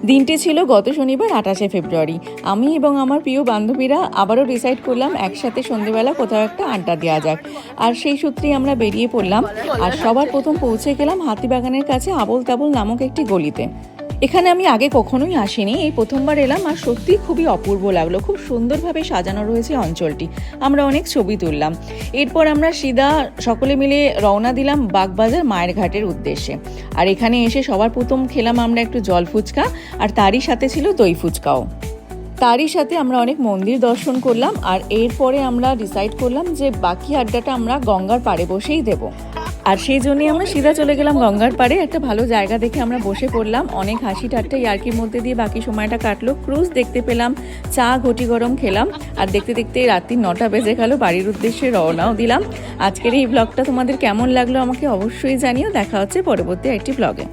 দিনটি ছিল গত শনিবার 28শে ফেব্রুয়ারি। আমি এবং আমার প্রিয় বান্ধবীরা আবারও ডিসাইড করলাম একসাথে সন্ধ্যেবেলা কোথাও একটা আড্ডা দেওয়া যাক। আর সেই সূত্রেই আমরা বেরিয়ে পড়লাম। আর সবার প্রথম পৌঁছে গেলাম হাতিবাগানের কাছে আবোল তাবোল নামক একটি গলিতে। এখানে আমি আগে কখনোই আসিনি, এই প্রথমবার এলাম। আর সত্যিই খুবই অপূর্ব লাগলো, খুব সুন্দরভাবে সাজানো রয়েছে অঞ্চলটি। আমরা অনেক ছবি তুললাম। এরপর আমরা সিধা সকলে মিলে রওনা দিলাম বাগবাজার মায়ের ঘাটের উদ্দেশ্যে। আর এখানে এসে সবার প্রথম খেলাম আমরা একটু জল ফুচকা, আর তারই সাথে ছিল দই ফুচকাও। তারই সাথে আমরা অনেক মন্দির দর্শন করলাম। আর এরপরে আমরা ডিসাইড করলাম যে বাকি আড্ডাটা আমরা গঙ্গার পাড়ে বসেই দেবো। আর সেই জন্যই আমরা সিধা চলে গেলাম গঙ্গার পাড়ে। একটা ভালো জায়গা দেখে আমরা বসে পড়লাম। অনেক হাসি ঠাট্টা ইয়ার্কির মধ্যে দিয়ে বাকি সময়টা কাটলো। ক্রুজ দেখতে পেলাম, চা ঘটি গরম খেলাম। আর দেখতে দেখতে রাত্রি 9টা বেজে গেল, বাড়ির উদ্দেশ্যে রওনাও দিলাম। আজকের এই ব্লগটা তোমাদের কেমন লাগলো আমাকে অবশ্যই জানিও। দেখা হচ্ছে পরবর্তী একটি ব্লগে।